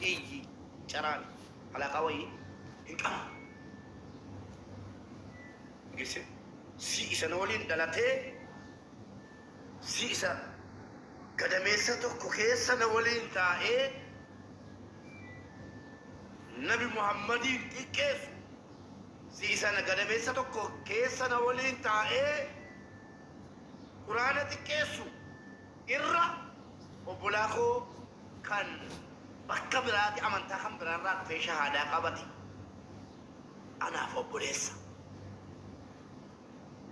إيجي شران على قوي إنكم جسم سيسا نولين دلته سيسا قدميسا تكو كيسا نولين تائه نبي محمد كيف سيسا قدميسا تكو كيسا نولين تائه قرآن كيسو إرّا وبلاخو كان بكبرات أمانتا كم برارات في شهادة قبتي أنا فبوليس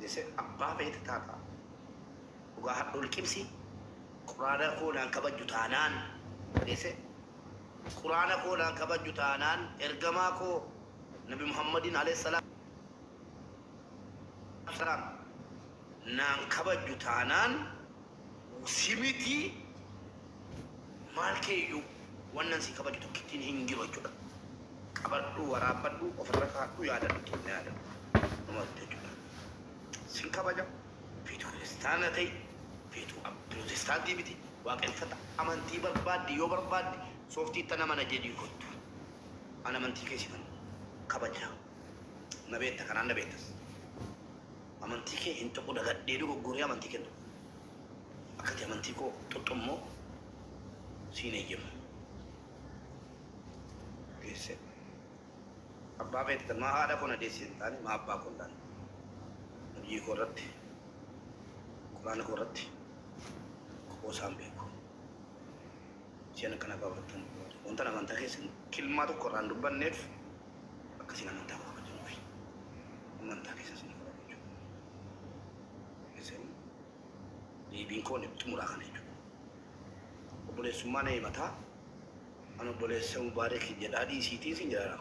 جسه أبا بيت تاتا وقاعد دول كمسي قرآن كونان كبر جتانان جسه قرآن كونان كبر جتانان إرجماكو نبي محمد عليه السلام نان كبر جتانان وسيمتي مالكيو wannan si kabar to kitin hingi wajuda kabar du waraban du ofraka du ya da kitin ya da kuma ta juda sin kabaja fitu kristana tai fitu protestant dibiti wa kan fata amanti barbadi yo barbadi softi tana mana jadi kottu ana manti ke sitan kabaja nabe ta kana nabe tas amanti ke into ko daga dedu ko gori amanti ke akati amanti ko totommo sine yem Gese, abba bete ma ada kona desin tani ma abba kondan, nabi korat, Quran korat, ko sampai ko, siapa kena bawa tu, untuk nama tak kesin, kilmat Quran dubban nef, kasih nama tak bawa tu, nama tak kesin itu, kesin, di bingko ni tu murah kan itu, boleh semua ni mata. أنا بقول سو بارك جدادي سيتي سنجارا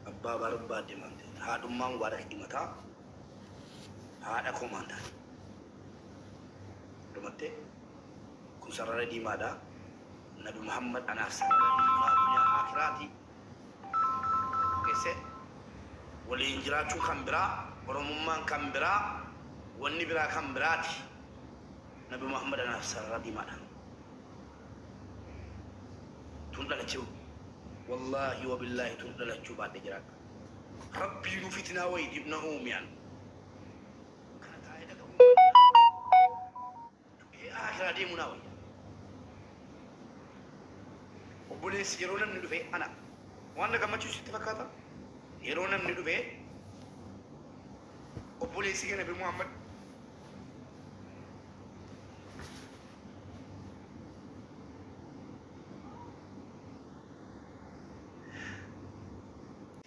أبا بارك بعد ما هذا ما بارك إمتا هذا كوماندا رمته كسرنا دي مادا نبي محمد أنا سرنا دي ما دنيا آخراتي كيسه ولي إنجراتو كامبرا ورممان كامبرا ونبرا كامبراتي نبي محمد أنا سرنا دي مادا تندل تشو والله وبالله تندل تشو بعد جراك ربي يفتنا ويد ابن أميان كانت عائدة آخر دي مناوي وبوليس يرونا من دفع أنا وانا كما تشو ستفكاتا يرونا من دفع وبوليس يجي نبي محمد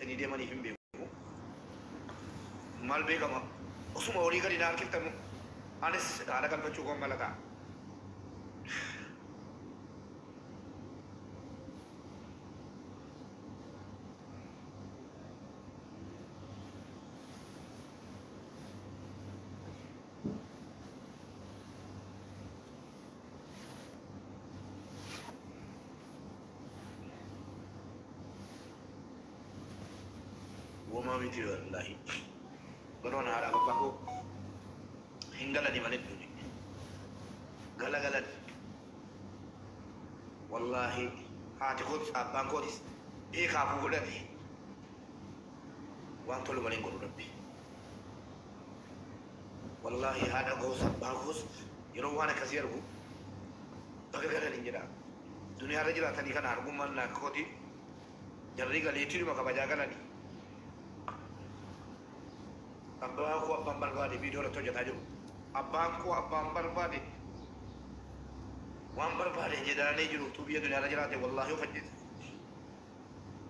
ini dia mani himbe mal be kama usuma ori kali dar kita mu anes ada kan pacu ko malaka وما بيتي والله قلنا على أبوكو هنقلا دي مالك دوني قلا والله هاتي خود أبان كوديس إيه خافو كده دي وان تلو مالين قلو ربي والله هذا غوص أبان غوص يرووانا كثير هو بقى نجرا دنيا رجلا تاني كان أرغم من لا كودي جرّي قال يتيري ما كباجا كنا دي Abang aku abang berbadi video itu jatuh aja. Abangku abang berbadi. Wan berbadi jadi ni juru tu biar dunia raja rata. Wallahi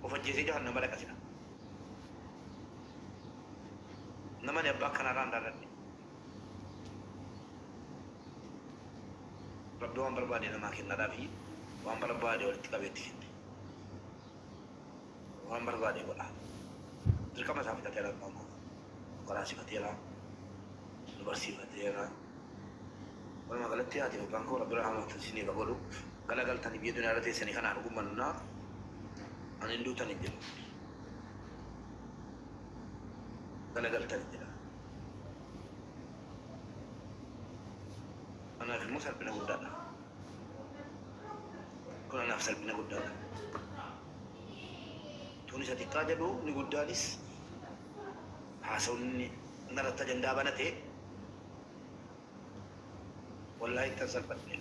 ufajjis saja hanya mereka sini. Nama ni abang kanaran darat ni. Rabdu wan berbadi nama kita nadafi. Wan berbadi oleh tiga beti. Wan berbadi bola. Jika masa kita tiada mahu. Kerasi katira, bersih katira. Kalau magal tiada, tiada bangko, Rabbil Alamin sini bagulu. Kalau tani biar dunia rata sini kan aku mana, anindu tani dia. Kalau tani dia, anak musal pina gudana. Kalau anak musal pina gudana, kun isa xiqqaa jedhu ni guddaanis haasawni narratti ajandaa banate wallahi itti salphadhe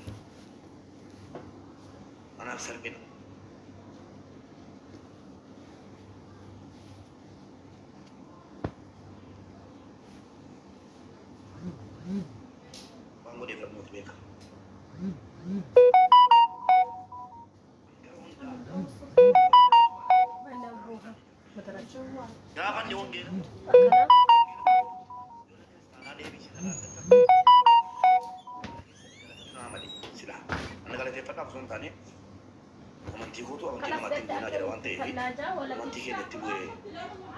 anaaf salphina waan godheef rabbuuti beeka gaafa inni wangeela taane amantii guutuu amantii namatti hin buunaa jedha waan ta'eef amantii keenyatti bu'ee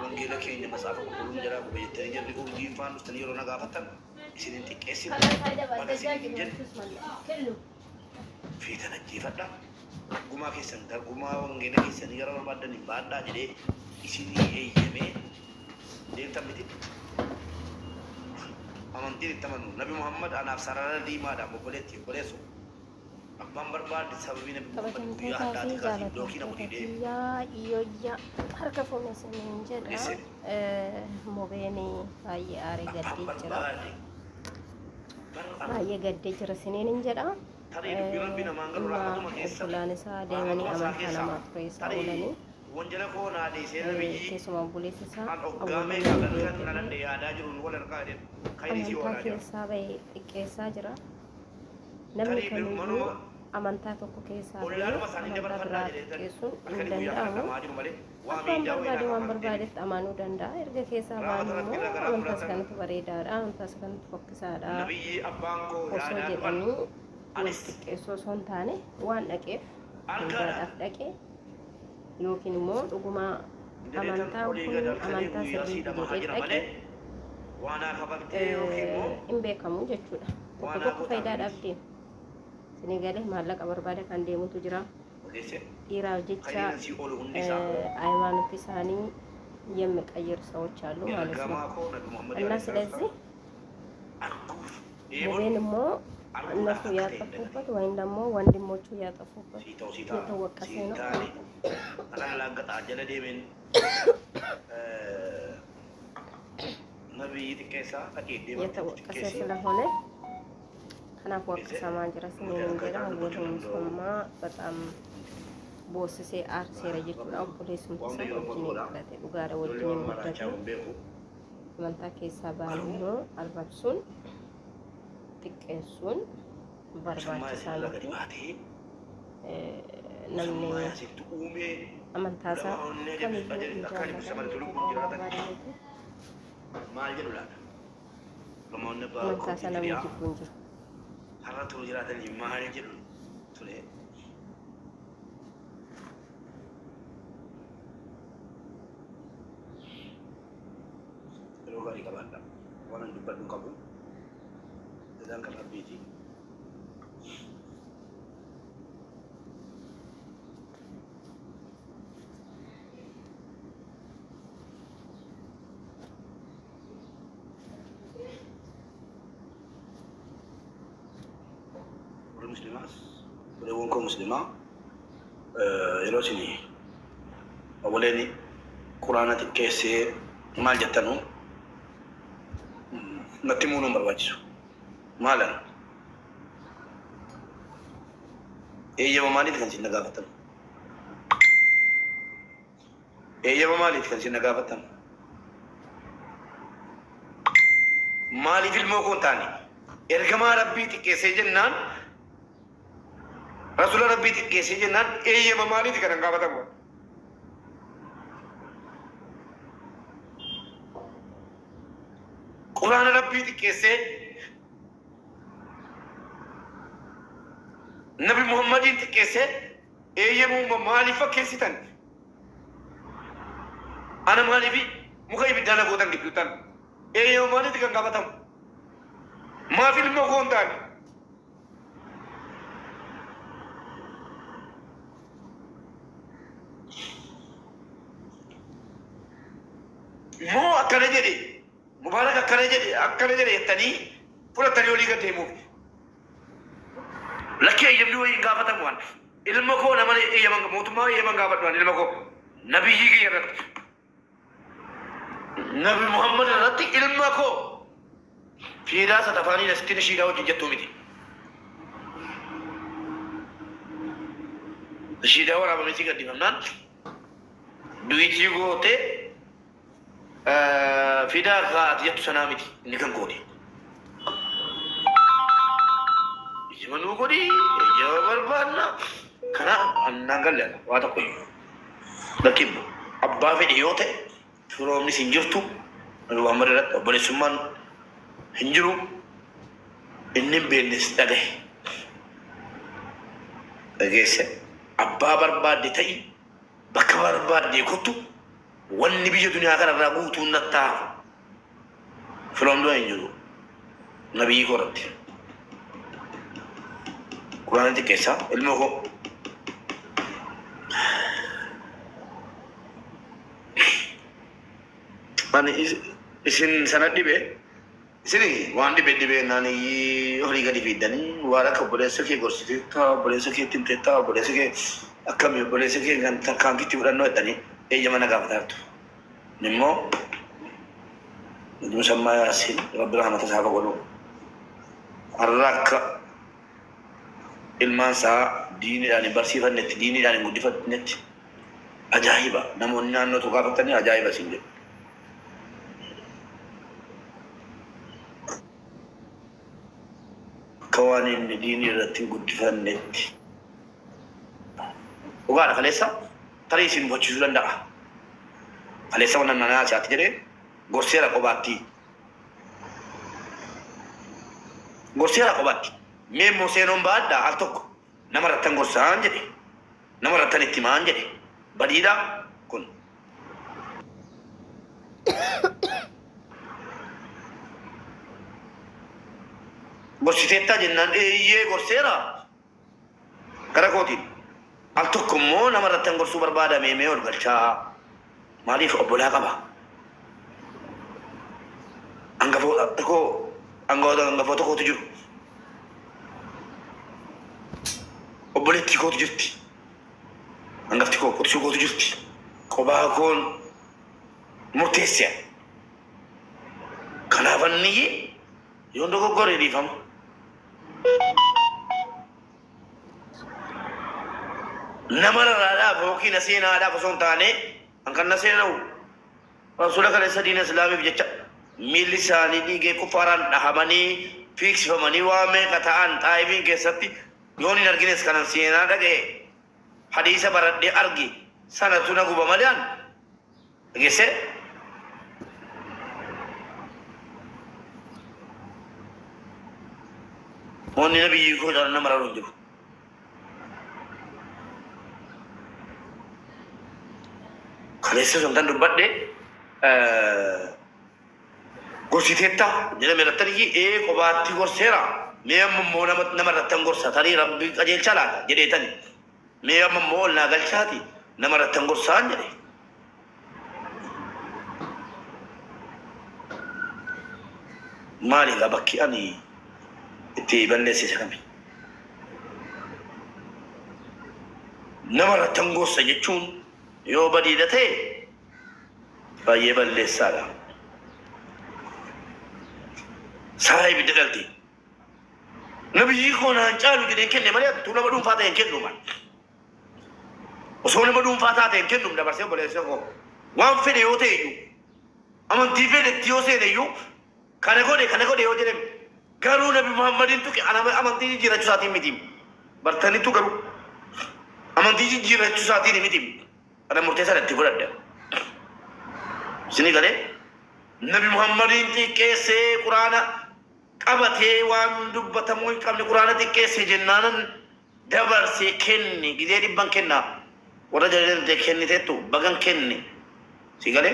wangeela keenya masaafa qulqulluun jedhaa gube jettanii jarri urjiin faan dhuftanii yeroo na gaafattan isin hin xiqqeessin bakka isin hin jenne fiitan ajjeefadha gumaa keessan gumaa wangeela keessanii gara barbaadan hin baadhaa jedhee isinii eeyyamee deemtan miti amantiin itti amanu nabi Muhammad anaaf sarara diimaadhaan obboleessu Abbaan barbaade sababii nabi Muhammad guyyaa addaati kaasee dookii namuu deemu. Iyyoyyaa harka fuunee siniin jedha. Mobeeni baay'ee aaree gaddee jira. Baay'ee gaddee jira siniin jedha. Obbolaan isaa deemanii amantaa namaa ture isaa oolanii. Wanjala koonaa deesee nabiyyi keessumaa obboleessi isaa awwaalame kan nanan yaadaa jiru wal harkaa jedhu. Amantaa keessaa bahee xiqqeessaa jira. Namni kamiyyuu amantaa tokko keessaa bahee amantaa biraa xiqqeessuun hin danda'amu. Abbaan barbaade waan barbaadetti amanuu danda'a. Erga keessaa baanu immoo amantaas kanatu bareedaadha. Amantaas kanatu fokkisaadha. Osoo jedhanii wal xiqqeessoo osoo hin taane waan dhaqeef hundaadhaaf dhaqee yookiin immoo dhugumaa amantaa kun amantaa sirriitti jedhee dhaqee hin beekamu jechuudha. Tokko tokko faayidaadhaaf deema. Isin galee maallaqa barbaada kan deemutu jira. Dhiiraaf jecha ሃይማኖት isaanii የሚቀይሩ ሰዎች አሉ ማለት ነው። እና ስለዚህ ሙቤንሞ እነሱ ያጠፉበት ወይም ደግሞ ወንድሞቹ ያጠፉበት የተወቀሰ ነው። አላላገጣ ጀለዴምን ነብይ ጥቄሳ አቂዴም የተወቀሰ ስለሆነ ከናፍ ወቀሰማ ጅራስ ነው እንጀራ ወደም ሶማ በጣም ቦስሴ አርሴ ረጅቱን ፖሊስም ተሰጥቶኝ ይላል ኡጋራ ወድኝ ወደተ መንታ ኬሳ ባልሆ አልባብሱን ጥቄሱን በርባችሳለቲ namni amantaasa kamiyyuu hin jaallatanii maal jedhu laata namoonni amantaasa namni jibbu hin jiru. Har'a turuu jiraatanii maal jedhu ture yeroo gaarii qabaadha waan an dubbadhu qabu dadaan kan rabbiiti. Muslimas, boleh wongko Muslimah, sini, boleh ni Quran nanti kese mal jatanu, nanti mau nomor wajib, malan, mamali kan sini negara mamali kan sini negara mali film kontani, ergama Rabbi kese jennan. Rasul Rabbi kese jennan mamali kan enggak batamu. Quran Rabbi kese Nabi Muhammadin kese mamali fakesitan. Ana mali bi muka ibi dana gotan diputan. Mamali kan enggak batamu. Ma film kontani. Mo akkana jedhe Mubarak akkana jedhe jettanii fudhatanii olii gad deemuuf lakkii eeyyamni wayii hin gaafatamu waan ilma koo nama eeyyaman mootummaa eeyyaman gaafadhu waan ilma koo نبي يجي رت نبي محمد رت علمكو في راسة تفاني نستين شيء راو جتو ميدي شيء راو رابع ميسي كدي فمنان دويتي غوتي في دا غات جتو سناميدي نكن كودي يجمنو كودي يجمر بانا كنا أنانغال لنا واتا كوي لكن أبا في ديوته فروم نسينجرتو لو أمر رت أبني سمان هنجرو إني بينس تده أجلس أبا برباد دتاي بكبر برباد ديكوتو والنبي جدني أكره رابوتو نتا فلان دو هنجرو نبي يكورت قرآن تكيسا علمه ماني إسن سند دي به sini wandi beddi be nani hori gadi fidani wara ka bole sake gorsiti ta bole sake tinte ta bole sake akami bole sake gan ta kan kiti uranno etani e jamana ga fatartu nimmo dum samma yasin rabbil rahmat sahaba golu arrak ilman sa dini dani barsi fannet dini dani gudi fannet ajaiba namon nanno to ka fatani ajaiba sinde قوانين ديني رتين قد فنت وقال خليسا تريسين بوچزولن دغا خليسا ونن نانا ساتي جري غورسيرا قباتي مي موسينون بعد التوك نمرتن غورسان جدي نمرتن اتمان جدي بديدا كن gorsitetta jennan ye gorsera karakoti altukummo namaratan gorsu barbada me ol galcha malif obola qaba angafo to ko tuju oboletti ko tujurti angafti ko tujurti ko ba kon murtesiya kana vanni yondo ko gore di fam namara rada boki nasina ada ko sontane angkan nasina rasulullah sallallahu alaihi wasallam bijacha milisani dige kufaran dahamani fix famani wa me kataan taibin ke satti yoni nargines kanan sina dage hadisa baradde argi sanatuna guba malian gese moni nabi ko dar namara ronjo خليسة سمتان دبادة غوسيتة جل مرتني إيه كوباتي غورسيرا ميام مونا مت نمرتن غورسا تاري ربي أجيل شالا جل تاني ميام مول ناقل شاتي نمرتن غورسان جل مالي غبكي أني تيبان لسه سكمي نمرتن غورسا جتشون yoo badiida ta'e baay'ee balleessaadha. Saahibi dadalti. Nabiyyi koonaan caalu jedheen kenne malee tu nama dhuunfaa ta'een kennu mal. Osoo nama dhuunfaa taateen kennu dabarsee obboleessa koo waan fedhe yoo ta'e iyyuu amantii fedhetti yoo seene iyyuu kana godhe yoo jedhame garuu Nabi Muhammadin tuqe amantii jijjiirachuu isaatiin miti. Bartanitu garuu amantii jijjiirachuu isaatiin miti. أنا مرتزق أتقول هذا سني قاله نبي محمد إنتي كيسة قرآن أبته وان دبته موي كم القرآن تي كيسة جنانا دبر سي كنني كذا ريبان كنا ورا جالين تكني تيتو بعان كنني سني قاله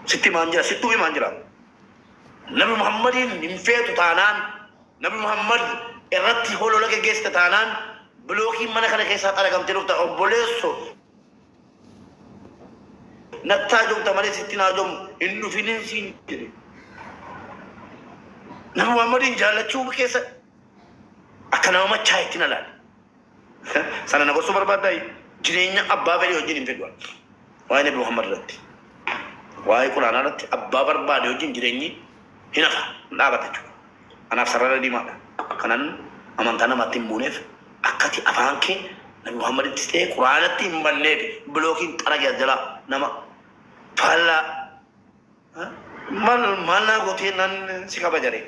ستي مانجرا ستو بي مانجرا نبي محمد إنفيت تانان نبي محمد إرتي هولو لك جيست تانان بلوكي mana kana kesa tara kam tiru ta obbolesso nattajum tamare sittina jom innu finansin dire nabi muhammadin jalachu kesa akana ma chaitina la sana na gosu barbadai jireenya abbaa fedhe wajjin hin fedhu waa'ee nabi Muhammad irratti waa'ee quraanaa irratti abbaa barbaade wajjin jireenyi hin hafa dhaabata jechuudha. Kanaaf sarara diimaadha. Kanan amantaa namatti hin buuneef akkati afaan kee nabi Muhammaditti ta'e quraanatti hin banneef bilookiin xaragaa jala nama faallaa maal naa gootee nan si kabajare.